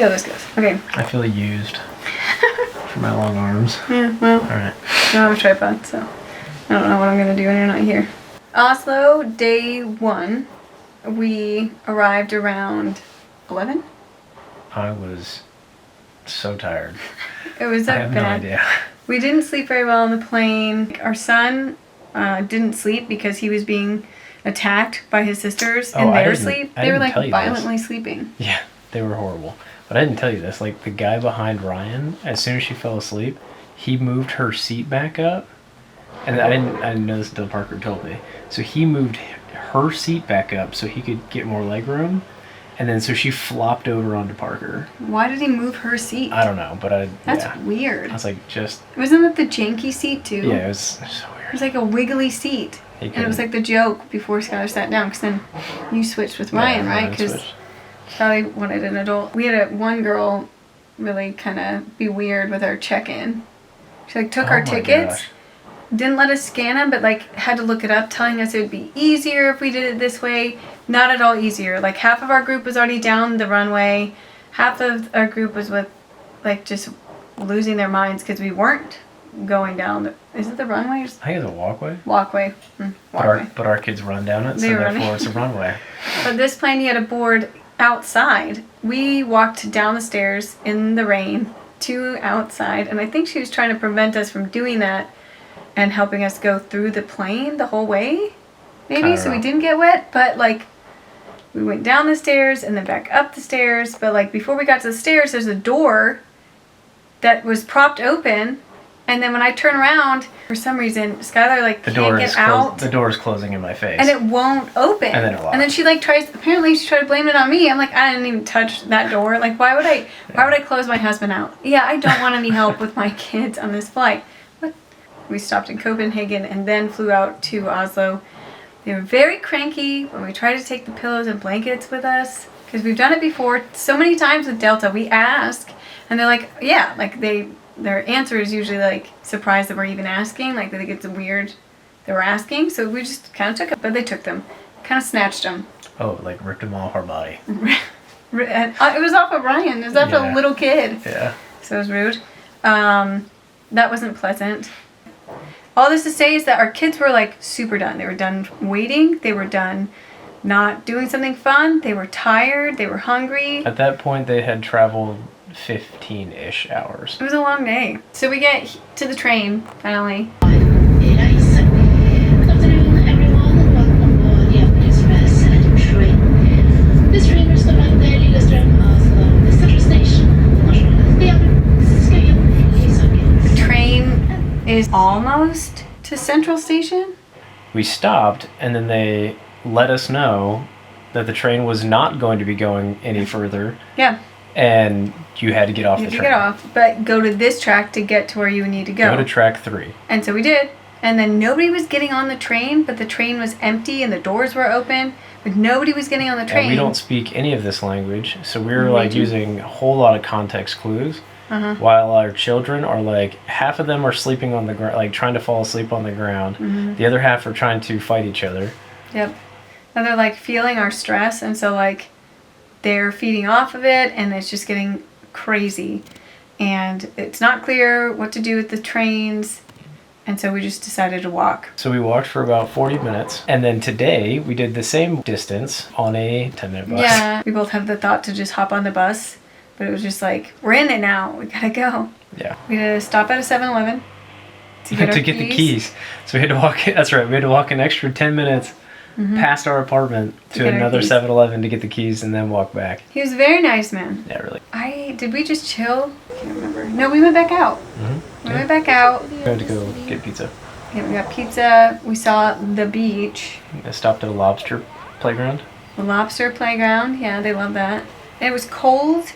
how this goes. Okay. I feel used for my long arms. Yeah, well. Alright. I don't have a tripod, so I don't know what I'm going to do when you're not here. Oslo, day 1. We arrived around 11. I was so tired. It was I have bad. no idea. We didn't sleep very well on the plane. Our son didn't sleep because he was being attacked by his sisters in their sleep. They were like violently sleeping. Yeah, they were horrible. But I didn't tell you this. Like the guy behind Ryan, as soon as she fell asleep, he moved her seat back up. And I didn't know this until Parker told me. So he moved her seat back up so he could get more leg room. And then so she flopped over onto Parker. Why did he move her seat? I don't know, but That's weird. I was like, just... Wasn't that the janky seat too? Yeah, it was so weird. It was like a wiggly seat. And it was like the joke before Skylar sat down, because then you switched with Ryan, right? Because Skylar wanted an adult. We had one girl really kind of be weird with our check-in. She like took our tickets, didn't let us scan them, but like had to look it up, telling us it would be easier if we did it this way. Not at all easier. Like half of our group was already down the runway. Half of our group was with like just losing their minds because we weren't going down. Is it the runway? I think it's a walkway. Walkway. But our kids run down it, so therefore it's a runway. But this plane, you had a board outside. We walked down the stairs in the rain to outside, and I think she was trying to prevent us from doing that and helping us go through the plane the whole way, maybe, so we didn't get wet. But like we went down the stairs and then back up the stairs, but like before we got to the stairs, there's a door that was propped open. And then when I turn around, for some reason, Skylar like can't get out. The door is closing in my face. And it won't open. And then it locks. And then she like apparently she tried to blame it on me. I'm like, I didn't even touch that door. Like, why would I close my husband out? Yeah, I don't want any help with my kids on this flight. But we stopped in Copenhagen and then flew out to Oslo. They were very cranky when we tried to take the pillows and blankets with us, because we've done it before so many times with Delta. We ask and they're like, yeah, like their answer is usually like surprised that we're even asking, like they think it's weird that we're asking. So we just kind of took it, but they took them, kind of snatched them. Oh, like ripped them off our body. It was off of Ryan. It was after a little kid. Yeah. So it was rude. That wasn't pleasant. All this to say is that our kids were like super done. They were done waiting. They were done not doing something fun. They were tired. They were hungry. At that point, they had traveled 15-ish hours. It was a long day. So we get to the train, finally. Good afternoon, everyone, and welcome on board the Express train. This train will stop at the Lillestrøm, Oslo, the central station, The train is almost to Central Station. We stopped, and then they let us know that the train was not going to be going any further. Yeah. And you had to get off the train. You had to get off, but go to this track to get to where you need to go. Go to track 3. And so we did. And then nobody was getting on the train, but the train was empty and the doors were open, but nobody was getting on the train. And we don't speak any of this language, so we were like using a whole lot of context clues. While our children are like, half of them are sleeping on the ground, like trying to fall asleep on the ground. The other half are trying to fight each other. Yep. And they're like feeling our stress, and so like they're feeding off of it, and it's just getting crazy. And it's not clear what to do with the trains, and so we just decided to walk. So we walked for about 40 minutes, and then today we did the same distance on a 10-minute bus. Yeah, we both had the thought to just hop on the bus, but it was just like, we're in it now, we gotta go. Yeah. We had to stop at a 7-Eleven to get the keys. So we had to walk, that's right, we had to walk an extra 10 minutes past our apartment to another 7-Eleven to get the keys and then walk back. He was a very nice man. Yeah, really. Did we just chill? I can't remember. No, we went back out. We went back out. We had to go get pizza. Yeah, we got pizza. We saw the beach. I stopped at a lobster playground. The lobster playground. Yeah, they love that. And it was cold.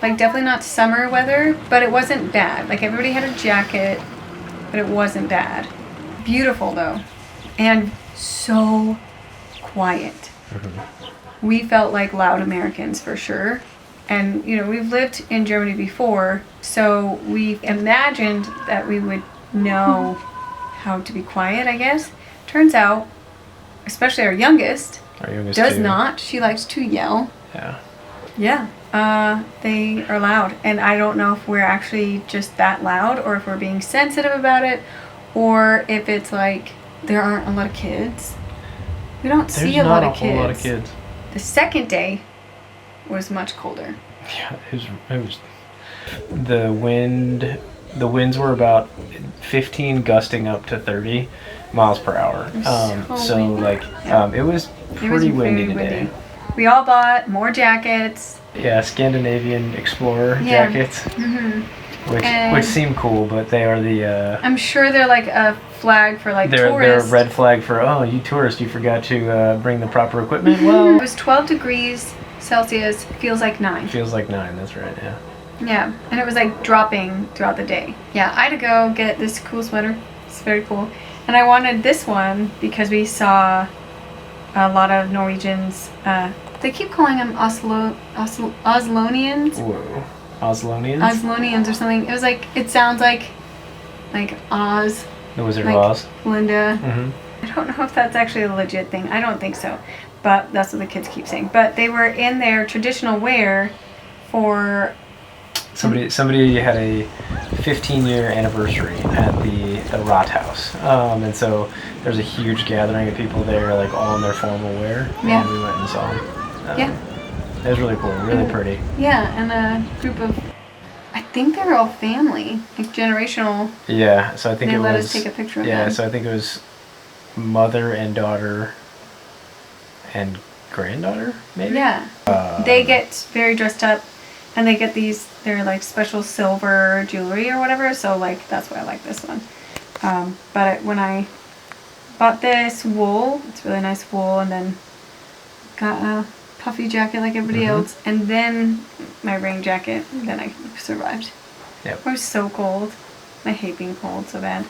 Like, definitely not summer weather, but it wasn't bad. Like, everybody had a jacket, but it wasn't bad. Beautiful, though. And so quiet. We felt like loud Americans for sure. And, you know, we've lived in Germany before, so we imagined that we would know how to be quiet, I guess. Turns out, especially our youngest does not. She likes to yell. Yeah. Yeah. they are loud, and I don't know if we're actually just that loud, or if we're being sensitive about it, or if it's like there aren't a lot of kids. We don't see a lot of kids. There's not a whole lot of kids. The second day was much colder. Yeah, it was the wind. The winds were about 15, gusting up to 30 miles per hour. So windy. it was pretty windy today. Windy. We all bought more jackets. Yeah, Scandinavian Explorer jackets, which seem cool, but they are the. I'm sure they're like a flag for like they're tourists. They're a red flag for you tourists, you forgot to bring the proper equipment. Well, it was 12 degrees Celsius. Feels like 9. Feels like 9. That's right. Yeah. Yeah, and it was like dropping throughout the day. Yeah, I had to go get this cool sweater. It's very cool. And I wanted this one because we saw a lot of Norwegians. They keep calling them Oslonians. Whoa. Oslonians? Oslonians or something. It was like, it sounds like Oz. The Wizard like of Oz. Linda. Mm-hmm. I don't know if that's actually a legit thing. I don't think so. But that's what the kids keep saying. But they were in their traditional wear for... Somebody had a 15-year anniversary at the Rathaus, and so there's a huge gathering of people there, like all in their formal wear. Yeah. And we went and saw them. Yeah. It was really cool, really pretty. Yeah, and a group of, I think they were all family, like generational. Yeah, so I think they let us take a picture of them. Yeah, so I think it was mother and daughter and granddaughter, maybe. Yeah. They get very dressed up. And they get they're like special silver jewelry or whatever, so like that's why I like this one. But when I bought this wool, it's really nice wool, and then got a puffy jacket like everybody else, and then my rain jacket, then I survived. Yep. I was so cold. I hate being cold so bad.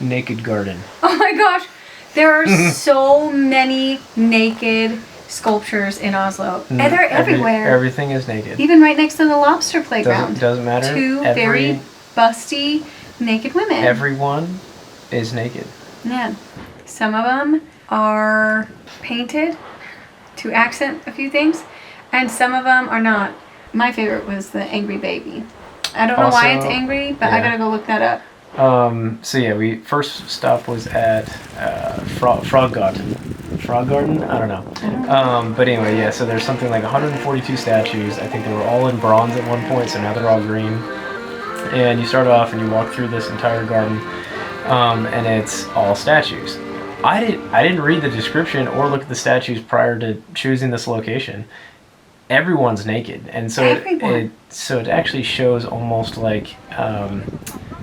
Naked garden. Oh my gosh! There are so many naked sculptures in Oslo. And they're everywhere. Everything is naked. Even right next to the lobster playground. Doesn't matter. Two very busty naked women. Everyone is naked. Yeah. Some of them are painted to accent a few things, and some of them are not. My favorite was the angry baby. I don't know why it's angry, but I gotta go look that up. So yeah, we first stop was at Frog Garden. Frog Garden? I don't know. But anyway, yeah, so there's something like 142 statues. I think they were all in bronze at one point, so now they're all green. And you start off and you walk through this entire garden, and it's all statues. I didn't read the description or look at the statues prior to choosing this location. Everyone's naked, and so it actually shows almost like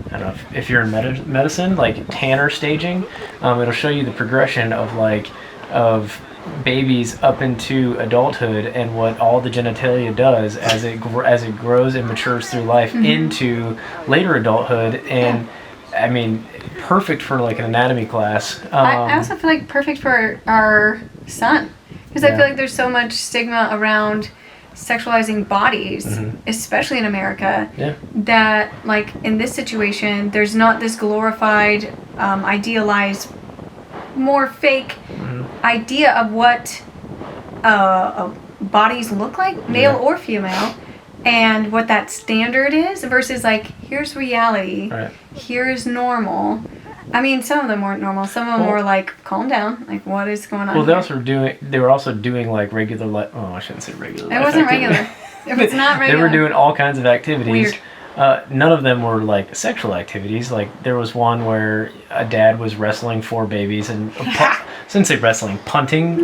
I don't know if you're in medicine, like Tanner staging. It'll show you the progression of babies up into adulthood and what all the genitalia does as it grows and matures through life into later adulthood. And I mean, perfect for like an anatomy class. I also feel like perfect for our son, because I feel like there's so much stigma around sexualizing bodies, especially in America, that like in this situation there's not this glorified, idealized, more fake idea of what bodies look like, male or female, and what that standard is versus like here's reality, here's normal. I mean, some of them weren't normal. Some of them were like, calm down. Like, what is going on? Well, they were also doing like regular life. Oh, I shouldn't say regular. It wasn't regular. It was not regular. They were doing all kinds of activities. Weird. None of them were like sexual activities. Like there was one where a dad was wrestling 4 babies and since they wrestling, punting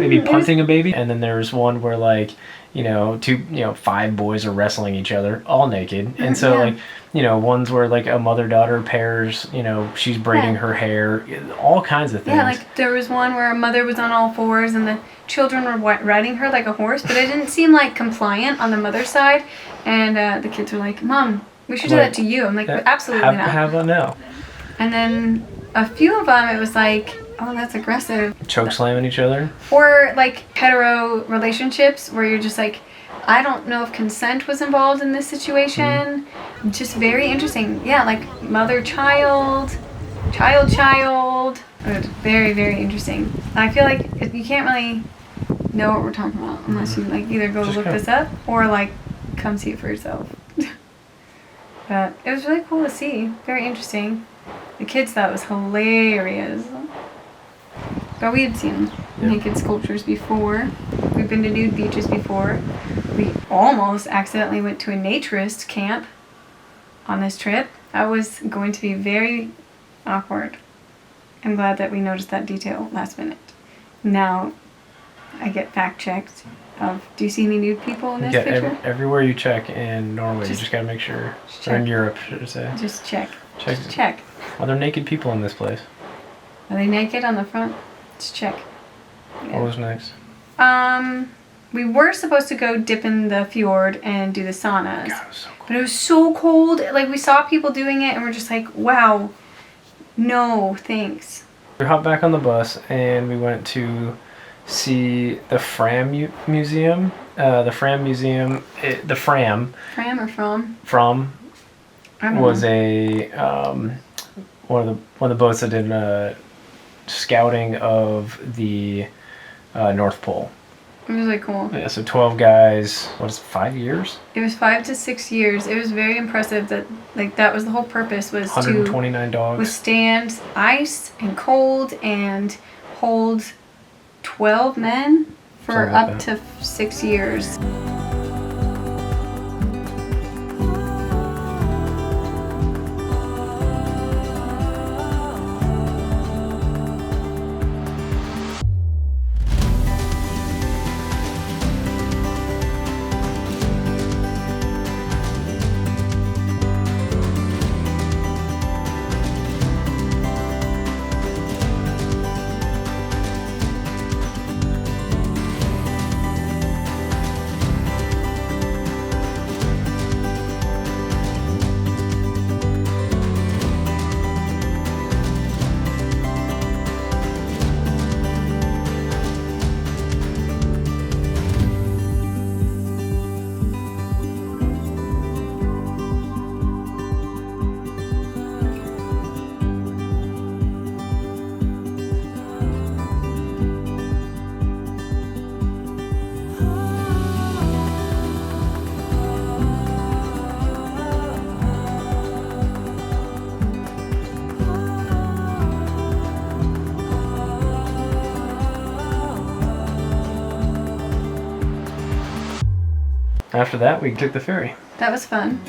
a baby, and then there was one where like 5 boys are wrestling each other, all naked, and so like ones where like a mother-daughter pairs, she's braiding her hair, all kinds of things. Yeah, like there was one where a mother was on all fours and the children were riding her like a horse, but it didn't seem like compliant on the mother's side, and the kids were like, "Mom, we should do that to you." I'm like, absolutely not. Have a no. And then a few of them, it was like, oh, that's aggressive. Choke slamming each other. Or like hetero relationships where you're just like, I don't know if consent was involved in this situation. Just very interesting. Yeah, like mother-child, child-child. It was very, very interesting. I feel like you can't really know what we're talking about unless you like either go look this up or like come see it for yourself. But it was really cool to see. Very interesting. The kids thought it was hilarious. But we had seen naked sculptures before. We've been to nude beaches before. We almost accidentally went to a naturist camp on this trip. That was going to be very awkward. I'm glad that we noticed that detail last minute. Now I get fact checked of, do you see any nude people in this picture? Everywhere you check in Norway, you just gotta make sure. Or in Europe, should I say. Just check. Check. Check. Are there naked people in this place? Are they naked on the front? Let's check. Yeah. What was next? We were supposed to go dip in the fjord and do the saunas. God, it was so cool. But it was so cold. Like, we saw people doing it and we're just like, wow, no, thanks. We hopped back on the bus and we went to see the Fram Museum. The Fram Museum, the Fram. Fram or from? From I don't was know. a one of the boats that did scouting of the North Pole. It was really cool. Yeah, so 12 guys. What is it, 5 years? It was 5 to 6 years. It was very impressive that, like, that was the whole purpose, was 129 to dogs. withstand ice and cold and hold 12 men for Something like up to 6 years. After that, we took the ferry. That was fun.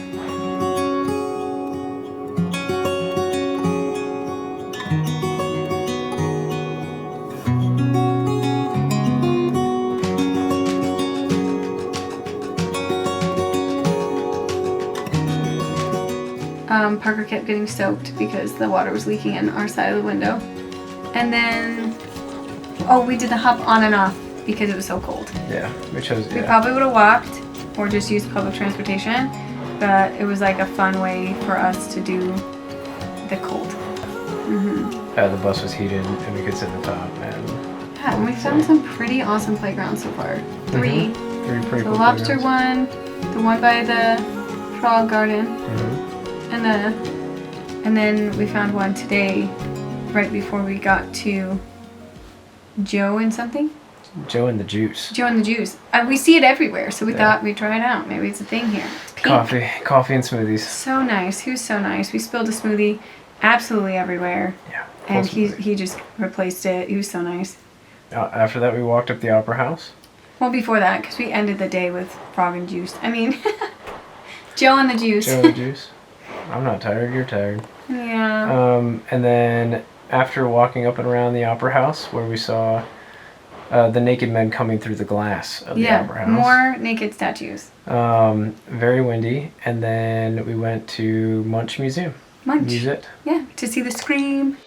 Parker kept getting soaked because the water was leaking in our side of the window. And then, we did the hop on and off because it was so cold. Yeah, we chose. We Yeah. probably would have walked or just used public transportation, but it was like a fun way for us to do the cold. The bus was heated and we could sit in the top. And Yeah, and we found some pretty awesome playgrounds so far. 3. three pretty The cool lobster playgrounds. one, the one by the frog garden, and then we found one today, right before we got to Joe and something. Joe and the Juice. Joe and the Juice. We see it everywhere, so we thought we'd try it out. Maybe it's a thing here. It's pink. Coffee and smoothies. So nice. He was so nice. We spilled a smoothie absolutely everywhere. Yeah. And full smoothie. he just replaced it. He was so nice. After that, we walked up the Opera House. Well, before that, because we ended the day with frog and juice. I mean, Joe and the Juice. Joe and the Juice. I'm not tired. You're tired. Yeah. And then after walking up and around the Opera House, where we saw the naked men coming through the glass of the Opera House. More naked statues. Very windy. And then we went to Munch Museum. Munch. Use it. Yeah, to see the Scream.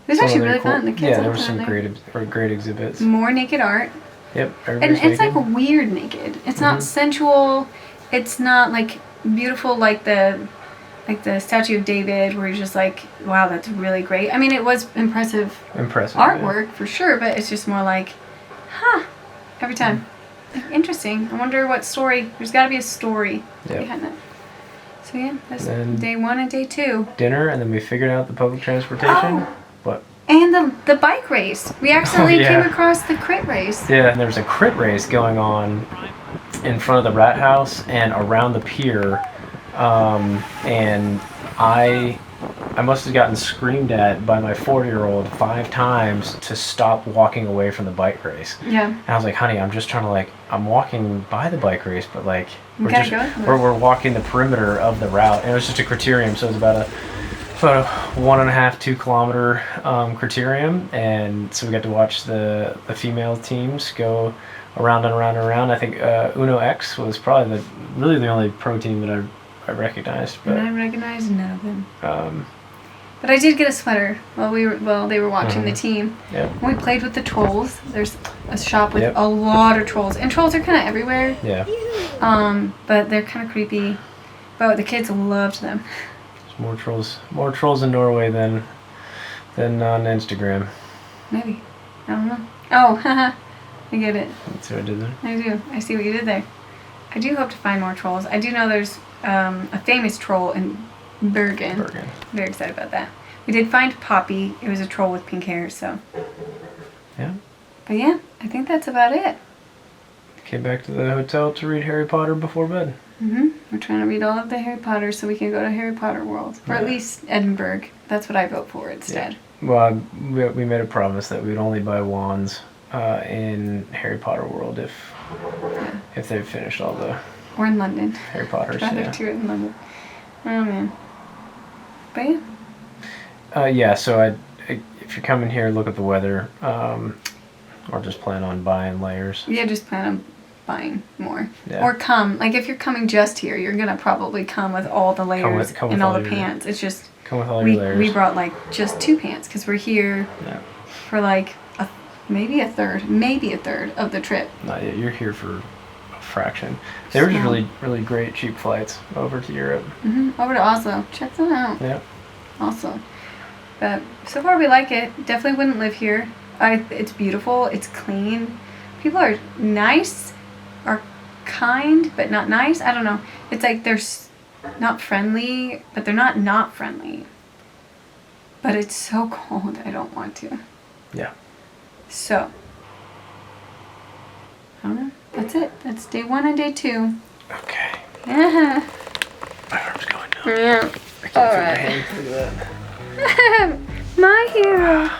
It was actually really fun. The kids Yeah, had there were fun some there. great exhibits. More naked art. Yep, And everybody's it's naked. like weird naked. It's not sensual. It's not like beautiful, like the statue of David, where you're just like, wow, that's really great. I mean, it was impressive artwork for sure, but it's just more like, every time. Like, interesting. I wonder what story. There's got to be a story behind that. So yeah, that's day 1 and day 2. Dinner, and then we figured out the public transportation. What? And the bike race. We accidentally came across the crit race. Yeah, and there's a crit race going on in front of the rat house and around the pier. And I must have gotten screamed at by my 4-year-old 5 times to stop walking away from the bike race. Yeah. And I was like, honey, I'm just trying to I'm walking by the bike race, but we're walking the perimeter of the route. And it was just a criterium, so it was about a 1.5, 2 kilometer criterium. And so we got to watch the female teams go around and around and around. I think Uno X was probably really the only pro team that I recognized. But I recognized none of them. But I did get a sweater while they were watching the team. Yep. When we played with the trolls, there's a shop with a lot of trolls, and trolls are kind of everywhere. Yeah. But they're kind of creepy. But the kids loved them. There's more trolls in Norway than on Instagram. Maybe. I don't know. Oh, haha. I get it. That's what I did there. I do. I see what you did there. I do hope to find more trolls. I do know there's a famous troll in Bergen. Very excited about that. We did find Poppy. It was a troll with pink hair, so. Yeah. But yeah, I think that's about it. Came back to the hotel to read Harry Potter before bed. We're trying to read all of the Harry Potter so we can go to Harry Potter World. Or at least Edinburgh. That's what I vote for instead. Yeah. Well, we made a promise that we'd only buy wands in Harry Potter World if they've finished all the... Or in London. Harry Potters, I'd rather do it in London. Oh, man. But yeah. So if you're coming here, look at the weather. Or just plan on buying layers. Yeah, just plan on buying more. Yeah. Or come. Like, if you're coming just here, you're going to probably come with all the layers and all the pants. It's just... Come with all your layers. We brought, just 2 pants because we're here for, maybe a third of the trip. Not yet. You're here for a fraction. They were just really, really great, cheap flights over to Europe. Over to Oslo. Check them out. Yeah. Oslo. But so far we like it. Definitely wouldn't live here. It's beautiful. It's clean. People are nice, are kind, but not nice. I don't know. It's like they're not friendly, but they're not friendly. But it's so cold. I don't want to. Yeah. So, I don't know. That's it. That's day 1 and day 2. Okay. Yeah. My arm's going numb. Yeah. I can't feel my hand. Look at that. My hero.